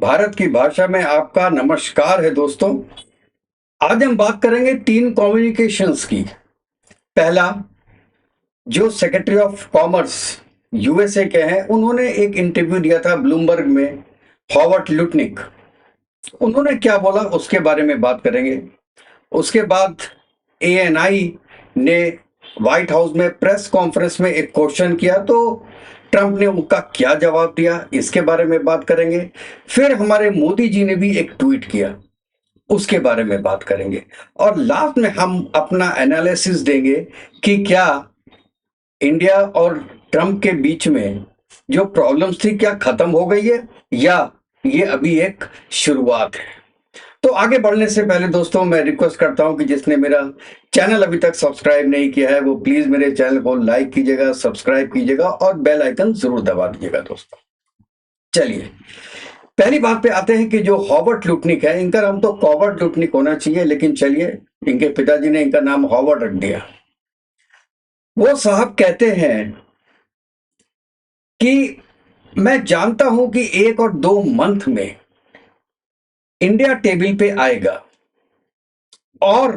भारत की भाषा में आपका नमस्कार है दोस्तों। आज हम बात करेंगे तीन कम्युनिकेशंस की। पहला, जो सेक्रेटरी ऑफ कॉमर्स यूएसए के हैं, उन्होंने एक इंटरव्यू दिया था ब्लूमबर्ग में, हॉवर्ड लुटनिक। उन्होंने क्या बोला उसके बारे में बात करेंगे। उसके बाद एएनआई ने व्हाइट हाउस में प्रेस कॉन्फ्रेंस में एक क्वेश्चन किया, तो ट्रंप ने उनका क्या जवाब दिया, इसके बारे में बात करेंगे। फिर हमारे मोदी जी ने भी एक ट्वीट किया, उसके बारे में बात करेंगे। और लास्ट में हम अपना एनालिसिस देंगे कि क्या इंडिया और ट्रंप के बीच में जो प्रॉब्लम्स थी क्या खत्म हो गई है या ये अभी एक शुरुआत है। तो आगे बढ़ने से पहले दोस्तों मैं रिक्वेस्ट करता हूं कि जिसने मेरा चैनल अभी तक सब्सक्राइब नहीं किया है वो प्लीज मेरे चैनल को लाइक कीजिएगा, सब्सक्राइब कीजिएगा और बेल आइकन जरूर दबा दीजिएगा दोस्तों। चलिए पहली बात पे आते हैं कि जो हॉवर्ड लुटनिक है, इनका नाम तो कॉवर्ड लुटनिक होना चाहिए, लेकिन चलिए इनके पिताजी ने इनका नाम हॉवर्ड रख दिया। वो साहब कहते हैं कि मैं जानता हूं कि 1 और 2 मंथ में इंडिया टेबल पे आएगा और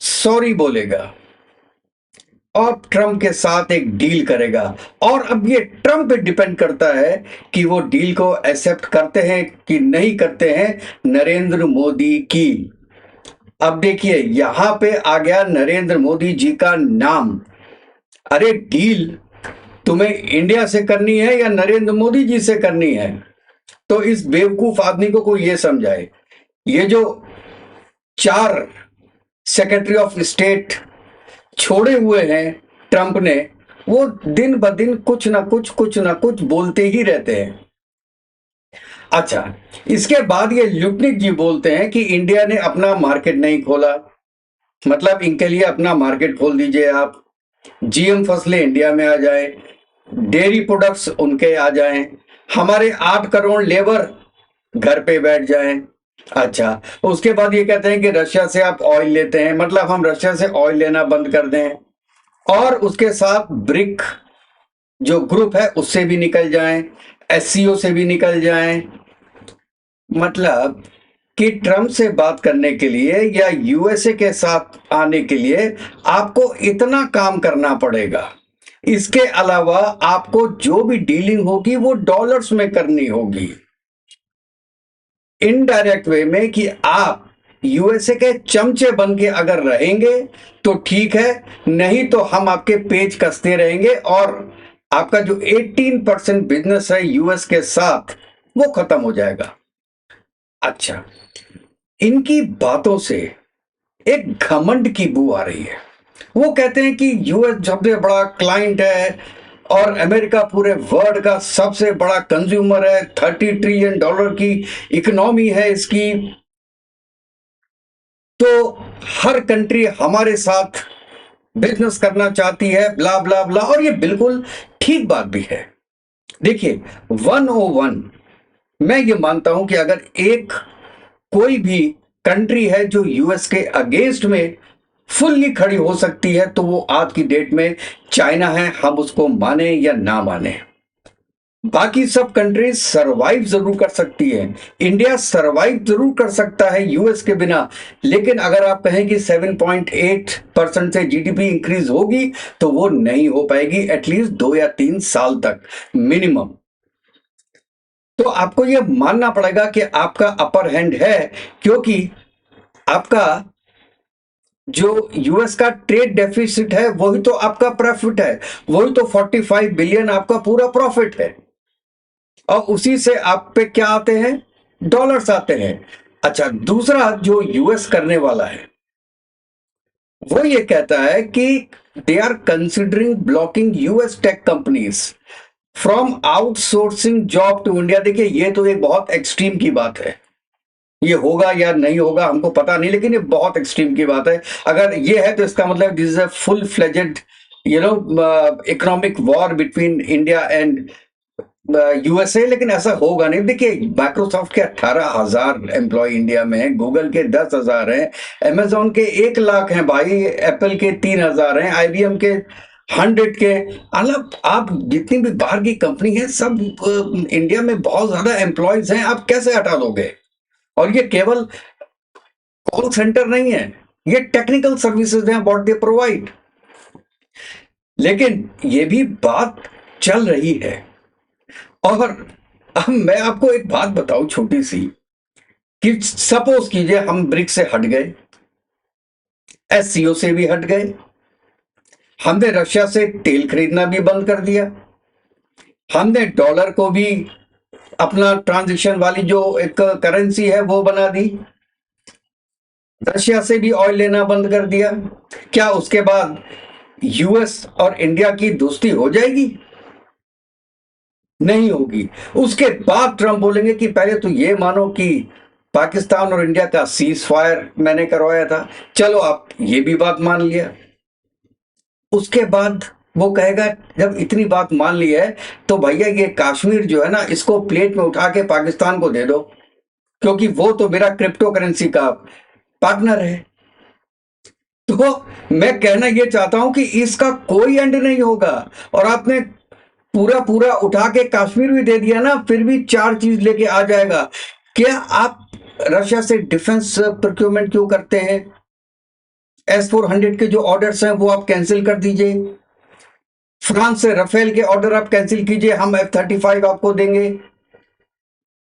सॉरी बोलेगा और ट्रंप के साथ एक डील करेगा। और अब ये ट्रंप पे डिपेंड करता है कि वो डील को एक्सेप्ट करते हैं कि नहीं करते हैं नरेंद्र मोदी की। अब देखिए यहां पे आ गया नरेंद्र मोदी जी का नाम। अरे डील तुम्हें इंडिया से करनी है या नरेंद्र मोदी जी से करनी है? तो इस बेवकूफ आदमी को कोई ये समझाए, ये जो 4 सेक्रेटरी ऑफ स्टेट छोड़े हुए हैं ट्रंप ने, वो दिन ब दिन कुछ ना कुछ बोलते ही रहते हैं। अच्छा, इसके बाद ये लुटनिक जी बोलते हैं कि इंडिया ने अपना मार्केट नहीं खोला। मतलब इनके लिए अपना मार्केट खोल दीजिए आप, जीएम फसलें इंडिया में आ जाए, डेयरी प्रोडक्ट्स उनके आ जाएं, हमारे 8 करोड़ लेबर घर पे बैठ जाएं। अच्छा, उसके बाद ये कहते हैं कि रशिया से आप ऑयल लेते हैं, मतलब हम रशिया से ऑयल लेना बंद कर दें और उसके साथ ब्रिक जो ग्रुप है उससे भी निकल जाएं, एससीओ से भी निकल जाएं। मतलब कि ट्रंप से बात करने के लिए या यूएसए के साथ आने के लिए आपको इतना काम करना पड़ेगा। इसके अलावा आपको जो भी डीलिंग होगी वो डॉलर्स में करनी होगी, इनडायरेक्ट वे में, कि आप यूएसए के चमचे बन के अगर रहेंगे तो ठीक है, नहीं तो हम आपके पेज कसते रहेंगे और आपका जो 18% बिजनेस है यूएस के साथ वो खत्म हो जाएगा। अच्छा, इनकी बातों से एक घमंड की बू आ रही है। वो कहते हैं कि यूएस सबसे बड़ा क्लाइंट है और अमेरिका पूरे वर्ल्ड का सबसे बड़ा कंज्यूमर है, $30 ट्रिलियन की इकोनॉमी है इसकी, तो हर कंट्री हमारे साथ बिजनेस करना चाहती है, ब्ला ब्ला ब्ला। और ये बिल्कुल ठीक बात भी है। देखिए 101 मैं ये मानता हूं कि अगर एक कोई भी कंट्री है जो यूएस के अगेंस्ट में फुल्ली खड़ी हो सकती है तो वो आज की डेट में चाइना है, हम उसको माने या ना माने। बाकी सब कंट्रीज सरवाइव जरूर कर सकती है, इंडिया सरवाइव जरूर कर सकता है यूएस के बिना, लेकिन अगर आप कहें कि 7.8% से जीडीपी इंक्रीज होगी तो वो नहीं हो पाएगी, एटलीस्ट 2 या 3 साल तक मिनिमम। तो आपको ये मानना पड़ेगा कि आपका अपर हैंड है, क्योंकि आपका जो यूएस का ट्रेड डेफिसिट है वही तो आपका प्रॉफिट है, वही तो 45 बिलियन आपका पूरा प्रॉफिट है और उसी से आप पे क्या आते हैं, डॉलर्स आते हैं। अच्छा, दूसरा जो यूएस करने वाला है वो ये कहता है कि they are considering blocking US tech companies from outsourcing job to India. देखिए ये तो एक बहुत एक्सट्रीम की बात है, ये होगा या नहीं होगा हमको पता नहीं, लेकिन ये बहुत एक्सट्रीम की बात है। अगर ये है तो इसका मतलब this is a full fledged economic war between India and USA, लेकिन ऐसा होगा नहीं। देखिए माइक्रोसॉफ्ट के 18,000 एम्प्लॉय इंडिया में है, गूगल के 10,000 हैं, अमेजोन के 1 लाख हैं भाई, एप्पल के 3,000 हैं, आईबीएम के 100 के, मतलब आप जितनी भी बाहर की कंपनी है सब इंडिया में बहुत ज्यादा एम्प्लॉयज हैं, आप कैसे हटा दोगे? और ये केवल कॉल सेंटर नहीं है, ये टेक्निकल सर्विसेज हैं व्हाट दे प्रोवाइड। लेकिन ये भी बात चल रही है। और अब मैं आपको एक बात बताऊं छोटी सी, कि सपोज कीजिए हम ब्रिक्स से हट गए, एससीओ से भी हट गए, हमने रशिया से तेल खरीदना भी बंद कर दिया, हमने डॉलर को भी अपना ट्रांजिशन वाली जो एक करेंसी है वो बना दी, रशिया से भी ऑयल लेना बंद कर दिया, क्या उसके बाद यूएस और इंडिया की दोस्ती हो जाएगी? नहीं होगी। उसके बाद ट्रंप बोलेंगे कि पहले तो ये मानो कि पाकिस्तान और इंडिया का सीज फायर मैंने करवाया था, चलो आप ये भी बात मान लिया। उसके बाद वो कहेगा जब इतनी बात मान ली है तो भैया ये कश्मीर जो है ना, इसको प्लेट में उठा के पाकिस्तान को दे दो, क्योंकि वो तो मेरा क्रिप्टो करेंसी का पार्टनर है। तो मैं कहना ये चाहता हूं कि इसका कोई एंड नहीं होगा। और आपने पूरा पूरा उठा के कश्मीर भी दे दिया ना, फिर भी 4 चीज लेके आ जाएगा। क्या आप रशिया से डिफेंस प्रोक्योरमेंट क्यों करते हैं? S-400 के जो ऑर्डर्स हैं वो आप कैंसिल कर दीजिए, फ्रांस से राफेल के ऑर्डर आप कैंसिल कीजिए, हम F-35 आपको देंगे,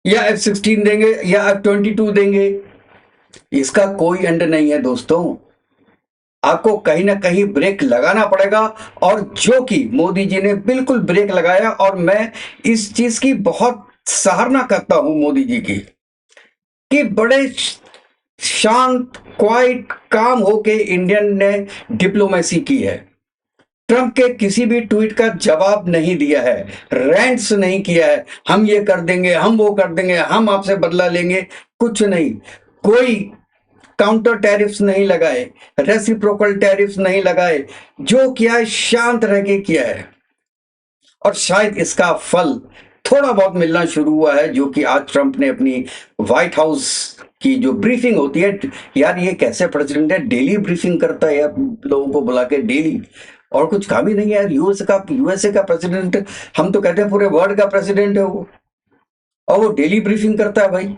या F-16 देंगे, या F-22 देंगे। इसका कोई एंड नहीं है दोस्तों, आपको कहीं ना कहीं ब्रेक लगाना पड़ेगा। और जो कि मोदी जी ने बिल्कुल ब्रेक लगाया, और मैं इस चीज की बहुत सराहना करता हूं मोदी जी की, कि बड़े शांत क्वाइट काम होके इंडियन ने डिप्लोमेसी की है। ट्रंप के किसी भी ट्वीट का जवाब नहीं दिया है, रैंट्स नहीं किया है, हम ये कर देंगे, हम वो कर देंगे, हम आपसे बदला लेंगे, कुछ नहीं। कोई काउंटर टैरिफ्स नहीं लगाए, रेसिप्रोकल टैरिफ्स नहीं लगाए, जो किया है शांत रह के किया है। और शायद इसका फल थोड़ा बहुत मिलना शुरू हुआ है, जो कि आज ट्रंप ने अपनी व्हाइट हाउस की जो ब्रीफिंग होती है, यार ये कैसे प्रेसिडेंट है, डेली ब्रीफिंग करता है यार, लोगों को बुला के डेली, और कुछ काम ही नहीं है यार। यूएसए का प्रेसिडेंट, हम तो कहते हैं पूरे वर्ल्ड का प्रेसिडेंट है वो, और वो डेली ब्रीफिंग करता है भाई।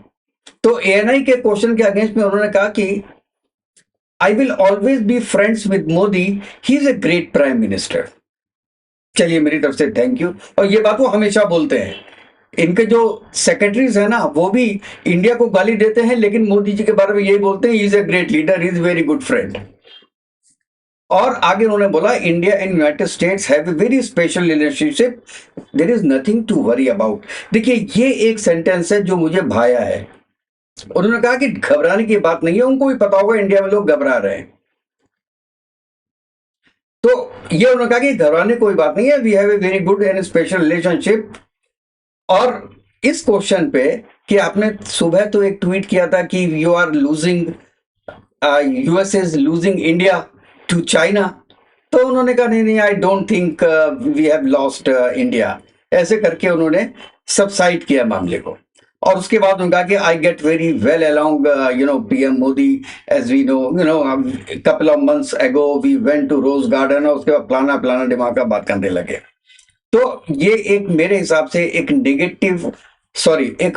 तो एएनआई के क्वेश्चन के अगेंस्ट में उन्होंने कहा कि I will always be friends with Modi, he is a great prime minister. चलिए मेरी तरफ से थैंक यू। और ये बात वो हमेशा बोलते हैं, इनके जो सेक्रेटरीज है ना वो भी इंडिया को गाली देते हैं, लेकिन मोदी जी के बारे में यही बोलते हैं, he is a great leader, he is very good friend. और आगे उन्होंने बोला, India and United States have a very special relationship, there is nothing to worry about. देखिए ये एक सेंटेंस है जो मुझे भाया है। उन्होंने कहा कि घबराने की बात नहीं है, उनको भी पता होगा इंडिया में लोग घबरा रहे हैं, तो ये उन्होंने कहा कि घबराने कोई बात नहीं है, we have a very good and special relationship. और इस क्वेश्चन पे कि आपने सुबह तो एक ट्वीट किया था कि you are losing, US is losing India to China, तो उन्होंने कहा नहीं नहीं, I don't think we have lost India, ऐसे करके उन्होंने सबसाइड किया मामले को। और उसके बाद उन्होंने कहा कि I get very well along PM Modi, as we know couple of months ago we went to Rose Garden, और उसके बाद प्लाना प्लाना दिमाग का बात करने लगे। तो ये एक मेरे हिसाब से एक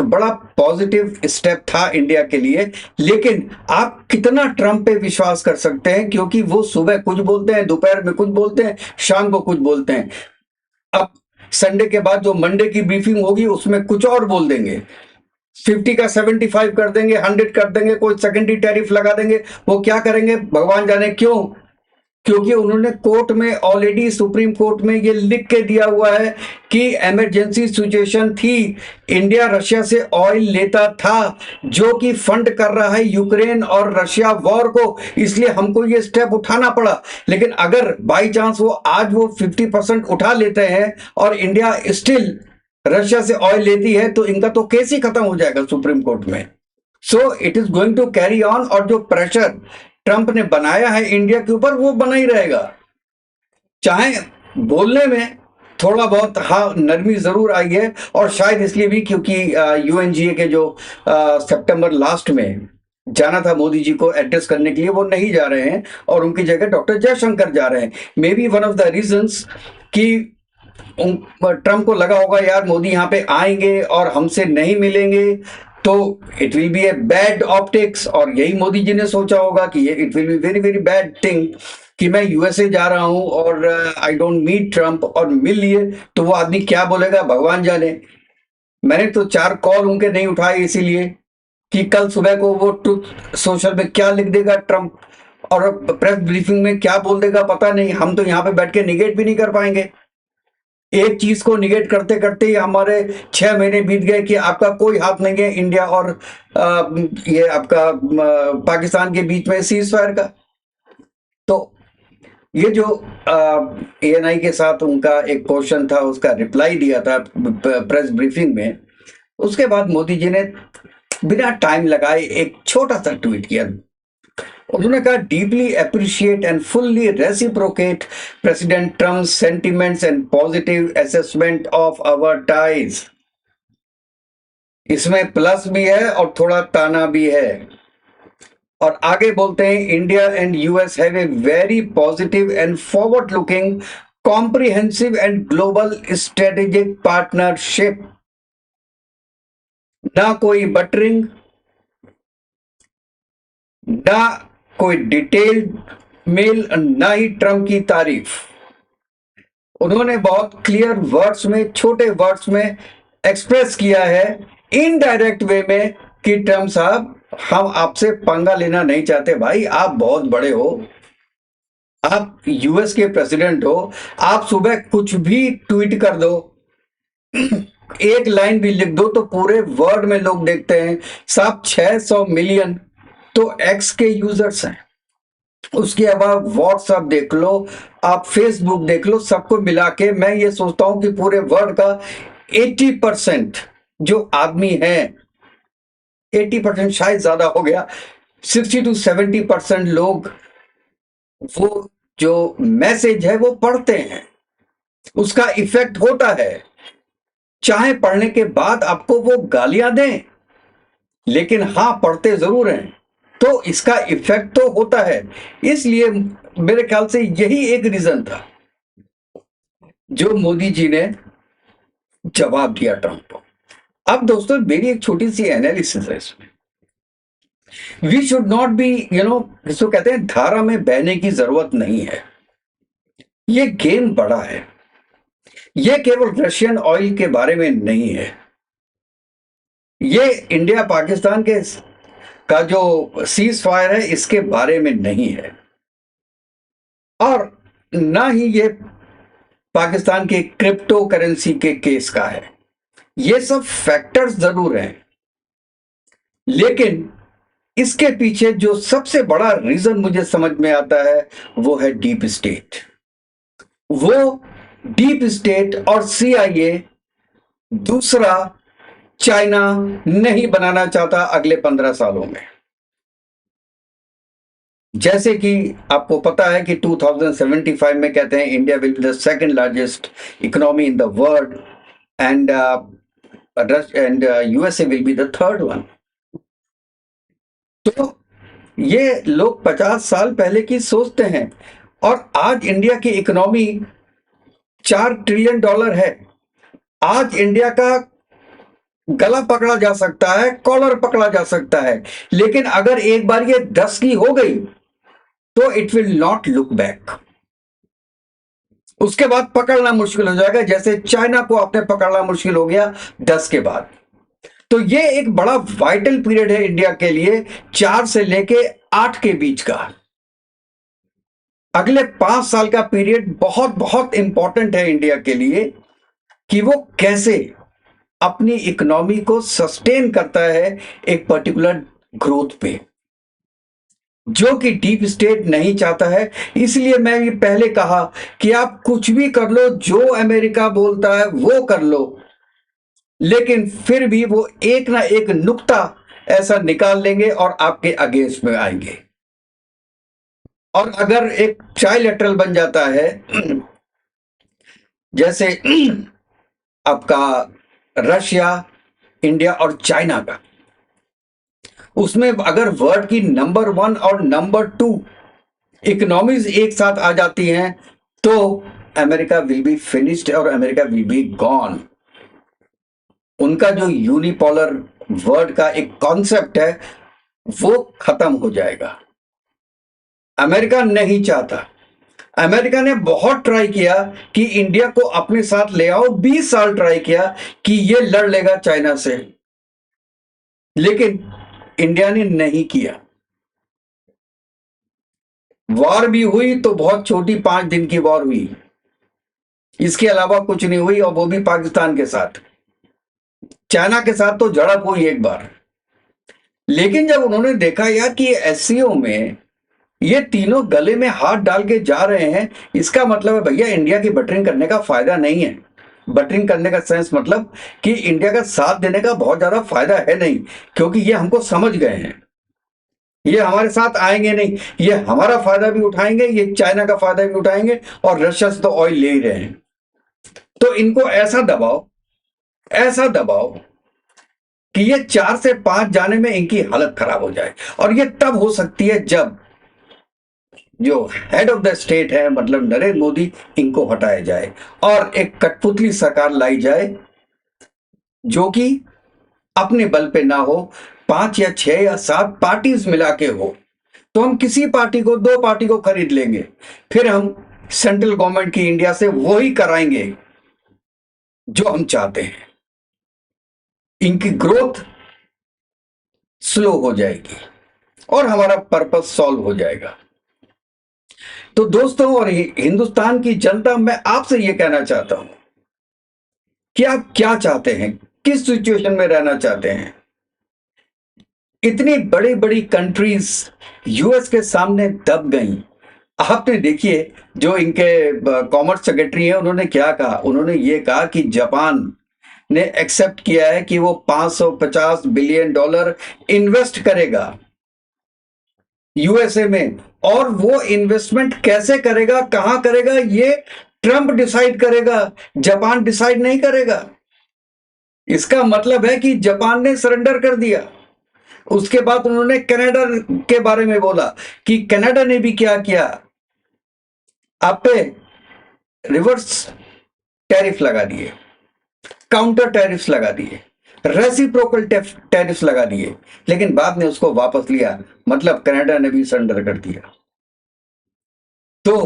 बड़ा पॉजिटिव स्टेप था इंडिया के लिए। लेकिन आप कितना ट्रंप पे विश्वास कर सकते हैं, क्योंकि वो सुबह कुछ बोलते हैं, दोपहर में कुछ बोलते हैं, शाम को कुछ बोलते हैं। अब संडे के बाद जो मंडे की ब्रीफिंग होगी उसमें कुछ और बोल देंगे, 50 का 75 कर देंगे, 100 कर देंगे, कोई सेकेंडरी टैरिफ लगा देंगे। वो क्या करेंगे भगवान जाने क्यों, क्योंकि उन्होंने कोर्ट में ऑलरेडी, सुप्रीम कोर्ट में ये लिख के दिया हुआ है कि इमरजेंसी सिचुएशन थी, इंडिया रशिया से ऑयल लेता था जो कि फंड कर रहा है यूक्रेन और रशिया वॉर को, इसलिए हमको ये स्टेप उठाना पड़ा। लेकिन अगर बाई चांस वो आज वो 50% उठा लेते हैं और इंडिया स्टिल रशिया से ऑयल लेती है, तो इनका तो केस ही खत्म हो जाएगा सुप्रीम कोर्ट में। So it is going to carry on, और जो प्रेशर ट्रंप ने बनाया है इंडिया के ऊपर वो बना ही रहेगा, चाहे बोलने में थोड़ा बहुत हाँ नरमी जरूर आई है। और शायद इसलिए भी क्योंकि यूएनजीए के जो सितंबर लास्ट में जाना था मोदी जी को एड्रेस करने के लिए, वो नहीं जा रहे हैं और उनकी जगह डॉक्टर जयशंकर जा रहे हैं। May be one of the reasons कि ट्रम्प को लगा होगा यार मोदी यहाँ पे आएंगे और हमसे नहीं मिलेंगे तो it will be a bad optics, और यही मोदी जी ने सोचा होगा कि ये it will be very very bad thing कि मैं यूएसए जा रहा हूं और आई डोंट मीट ट्रम्प और मिल लिए तो वो आदमी क्या बोलेगा भगवान जाने। मैंने तो 4 कॉल उनके नहीं उठाए इसीलिए कि कल सुबह को वो ट्रुथ सोशल में क्या लिख देगा ट्रम्प और प्रेस ब्रीफिंग में क्या बोल देगा पता नहीं, हम तो यहाँ पे बैठ के निगेट भी नहीं कर पाएंगे। एक चीज को निगेट करते करते ही हमारे 6 महीने बीत गए कि आपका कोई हाथ नहीं है इंडिया और ये आपका पाकिस्तान के बीच में सीज फायर का। तो ये जो एएनआई के साथ उनका एक क्वेश्चन था उसका रिप्लाई दिया था प्रेस ब्रीफिंग में, उसके बाद मोदी जी ने बिना टाइम लगाए एक छोटा सा ट्वीट किया। उन्होंने कहा deeply appreciate and fully reciprocate President Trump sentiments and positive assessment of our ties. इसमें प्लस भी है और थोड़ा ताना भी है। और आगे बोलते हैं India and US have a very positive and forward looking comprehensive and global strategic partnership. ना कोई बटरिंग, ना कोई डिटेल्ड मेल, ना ही ट्रम्प की तारीफ। उन्होंने बहुत क्लियर वर्ड्स में, छोटे वर्ड्स में एक्सप्रेस किया है इनडायरेक्ट वे में कि ट्रम्प साहब हम आपसे पंगा लेना नहीं चाहते भाई, आप बहुत बड़े हो, आप यूएस के प्रेसिडेंट हो, आप सुबह कुछ भी ट्वीट कर दो, एक लाइन भी लिख दो तो पूरे वर्ल्ड में लोग देखते हैं। साहब 600 मिलियन तो एक्स के यूजर्स हैं, उसके अलावा व्हाट्सएप देख लो, आप फेसबुक देख लो, सबको मिला के मैं ये सोचता हूं कि पूरे वर्ल्ड का 80% जो आदमी है, 80% शायद ज्यादा हो गया, 60 to 70% लोग वो जो मैसेज है वो पढ़ते हैं, उसका इफेक्ट होता है। चाहे पढ़ने के बाद आपको वो गालियां दें, लेकिन हां पढ़ते जरूर हैं, तो इसका इफेक्ट तो होता है। इसलिए मेरे ख्याल से यही एक रीजन था जो मोदी जी ने जवाब दिया ट्रंप को। अब दोस्तों मेरी एक छोटी सी एनालिसिस है इसमें। वी शुड नॉट बी इसको कहते हैं धारा में बहने की जरूरत नहीं है। ये गेम बड़ा है, ये केवल रशियन ऑयल के बारे में नहीं है, ये इंडिया पाकिस्तान के का जो सीज फायर है इसके बारे में नहीं है, और ना ही ये पाकिस्तान के क्रिप्टो करेंसी के केस का है। ये सब फैक्टर्स जरूर हैं, लेकिन इसके पीछे जो सबसे बड़ा रीजन मुझे समझ में आता है वो है डीप स्टेट। वो डीप स्टेट और सीआईए दूसरा चाइना नहीं बनाना चाहता अगले 15 सालों में। जैसे कि आपको पता है कि 2075 में कहते हैं India will be the second largest economy in the world and USA will be the third one. तो ये लोग 50 साल पहले की सोचते हैं, और आज इंडिया की इकोनॉमी $4 ट्रिलियन है। आज इंडिया का गला पकड़ा जा सकता है, कॉलर पकड़ा जा सकता है, लेकिन अगर एक बार ये 10 की हो गई तो it will not look back. उसके बाद पकड़ना मुश्किल हो जाएगा, जैसे चाइना को आपने पकड़ना मुश्किल हो गया 10 के बाद। तो ये एक बड़ा वाइटल पीरियड है इंडिया के लिए, 4 से लेके 8 के बीच का। अगले 5 साल का पीरियड बहुत बहुत इंपॉर्टेंट है इंडिया के लिए कि वो कैसे अपनी इकोनॉमी को सस्टेन करता है एक पर्टिकुलर ग्रोथ पे, जो कि डीप स्टेट नहीं चाहता है। इसलिए मैं ये पहले कहा कि आप कुछ भी कर लो, जो अमेरिका बोलता है वो कर लो, लेकिन फिर भी वो एक ना एक नुक्ता ऐसा निकाल लेंगे और आपके अगेंस्ट में आएंगे। और अगर एक ट्राइलेटरल बन जाता है, जैसे आपका रशिया, इंडिया और चाइना का, उसमें अगर वर्ल्ड की नंबर 1 और नंबर 2 इकोनॉमीज एक साथ आ जाती हैं तो अमेरिका विल बी फिनिश्ड और अमेरिका विल बी गॉन। उनका जो यूनिपोलर वर्ल्ड का एक कॉन्सेप्ट है वो खत्म हो जाएगा। अमेरिका नहीं चाहता। अमेरिका ने बहुत ट्राई किया कि इंडिया को अपने साथ ले आओ, 20 साल ट्राई किया कि ये लड़ लेगा चाइना से, लेकिन इंडिया ने नहीं किया। वॉर भी हुई तो बहुत छोटी, 5 दिन की वॉर हुई, इसके अलावा कुछ नहीं हुई, और वो भी पाकिस्तान के साथ। चाइना के साथ तो झड़प हुई एक बार, लेकिन जब उन्होंने देखा यार कि एससीओ में ये तीनों गले में हाथ डाल के जा रहे हैं, इसका मतलब है भैया इंडिया की बटरिंग करने का फायदा नहीं है। बटरिंग करने का सेंस मतलब कि इंडिया का साथ देने का बहुत ज्यादा फायदा है नहीं, क्योंकि ये हमको समझ गए हैं, ये हमारे साथ आएंगे नहीं, ये हमारा फायदा भी उठाएंगे, ये चाइना का फायदा भी उठाएंगे, और रशिया से तो ऑयल ले ही रहे हैं। तो इनको ऐसा दबाओ कि ये 4 से 5 जाने में इनकी हालत खराब हो जाए। और ये तब हो सकती है जब जो हेड ऑफ द स्टेट है, मतलब नरेंद्र मोदी, इनको हटाया जाए और एक कठपुतली सरकार लाई जाए जो कि अपने बल पे ना हो, 5 या 6 या 7 पार्टीज मिला के हो। तो हम किसी पार्टी को, 2 पार्टी को खरीद लेंगे, फिर हम सेंट्रल गवर्नमेंट की इंडिया से वही कराएंगे जो हम चाहते हैं। इनकी ग्रोथ स्लो हो जाएगी और हमारा पर्पस सॉल्व हो जाएगा। तो दोस्तों और हिंदुस्तान की जनता, मैं आपसे यह कहना चाहता हूं कि आप क्या चाहते हैं, किस सिचुएशन में रहना चाहते हैं। इतनी बड़ी बड़ी कंट्रीज यूएस के सामने दब गई। आपने देखिए जो इनके कॉमर्स सेक्रेटरी हैं, उन्होंने क्या कहा, उन्होंने ये कहा कि जापान ने एक्सेप्ट किया है कि वो $550 बिलियन इन्वेस्ट करेगा यूएसए में, और वो इन्वेस्टमेंट कैसे करेगा, कहां करेगा, ये ट्रंप डिसाइड करेगा, जापान डिसाइड नहीं करेगा। इसका मतलब है कि जापान ने सरेंडर कर दिया। उसके बाद उन्होंने कनाडा के बारे में बोला कि कनाडा ने भी क्या किया, आप पे रिवर्स टैरिफ लगा दिए, काउंटर टैरिफ्स लगा दिए, रेसिप्रोकल टैरिफ्स लगा दिए, लेकिन बाद में उसको वापस लिया, मतलब कनाडा ने भी सरेंडर कर दिया। तो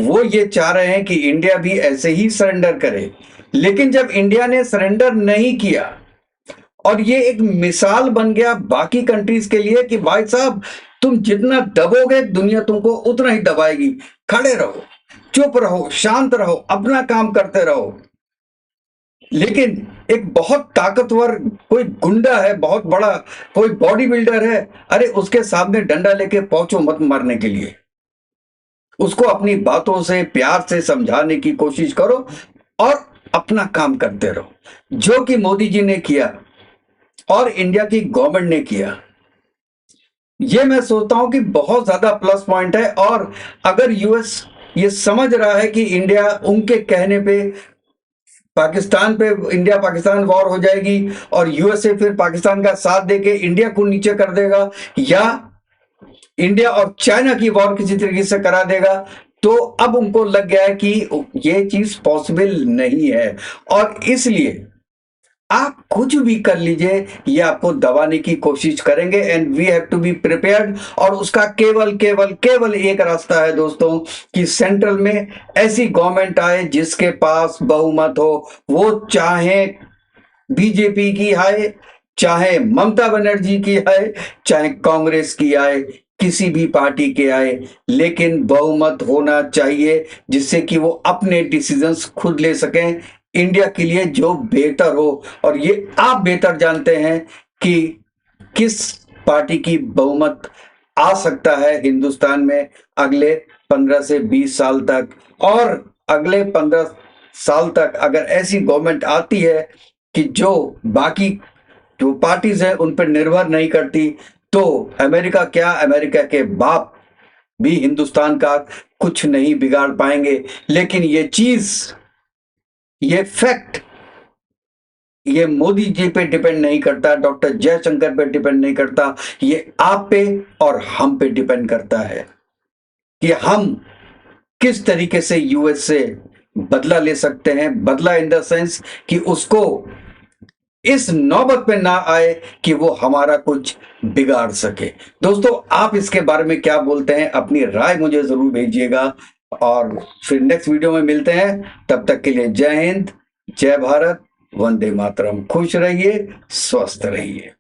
वो ये चाह रहे हैं कि इंडिया भी ऐसे ही सरेंडर करे, लेकिन जब इंडिया ने सरेंडर नहीं किया और ये एक मिसाल बन गया बाकी कंट्रीज के लिए कि भाई साहब तुम जितना दबोगे दुनिया तुमको उतना ही दबाएगी, खड़े रहो, चुप रहो, शांत रहो, अपना काम करते रहो। लेकिन एक बहुत ताकतवर कोई गुंडा है, बहुत बड़ा कोई बॉडी बिल्डर है, अरे उसके सामने डंडा लेके पहुंचो मत मारने के लिए, उसको अपनी बातों से प्यार से समझाने की कोशिश करो और अपना काम करते रहो, जो कि मोदी जी ने किया और इंडिया की गवर्नमेंट ने किया। ये मैं सोचता हूं कि बहुत ज्यादा प्लस पॉइंट है। और अगर यूएस ये समझ रहा है कि इंडिया उनके कहने पे पाकिस्तान पे, इंडिया पाकिस्तान वॉर हो जाएगी और यूएसए फिर पाकिस्तान का साथ देके इंडिया को नीचे कर देगा, या इंडिया और चाइना की वॉर किसी तरीके से करा देगा, तो अब उनको लग गया है कि ये चीज पॉसिबल नहीं है। और इसलिए आप कुछ भी कर लीजिए, ये आपको दबाने की कोशिश करेंगे, and we have to be prepared. और उसका केवल केवल केवल एक रास्ता है दोस्तों, कि सेंट्रल में ऐसी गवर्नमेंट आए जिसके पास बहुमत हो, वो चाहे बीजेपी की आए, चाहे ममता बनर्जी की आए, चाहे कांग्रेस की आए, किसी भी पार्टी के आए, लेकिन बहुमत होना चाहिए जिससे कि वो अपने डिसीजंस खुद ले सकें, इंडिया के लिए जो बेहतर हो। और ये आप बेहतर जानते हैं कि किस पार्टी की बहुमत आ सकता है हिंदुस्तान में अगले 15 से 20 साल तक। और अगले 15 साल तक अगर ऐसी गवर्नमेंट आती है कि जो बाकी जो पार्टीज है उन पर निर्भर नहीं करती, तो अमेरिका क्या, अमेरिका के बाप भी हिंदुस्तान का कुछ नहीं बिगाड़ पाएंगे। लेकिन ये चीज, ये फैक्ट ये मोदी जी पे डिपेंड नहीं करता, डॉक्टर जयशंकर पे डिपेंड नहीं करता, ये आप पे और हम पे डिपेंड करता है कि हम किस तरीके से यूएस से बदला ले सकते हैं। बदला इन द सेंस कि उसको इस नौबत पे ना आए कि वो हमारा कुछ बिगाड़ सके। दोस्तों, आप इसके बारे में क्या बोलते हैं? अपनी राय मुझे जरूर भेजिएगा और फिर नेक्स्ट वीडियो में मिलते हैं। तब तक के लिए जय हिंद, जय भारत, वंदे मातरम। खुश रहिए, स्वस्थ रहिए।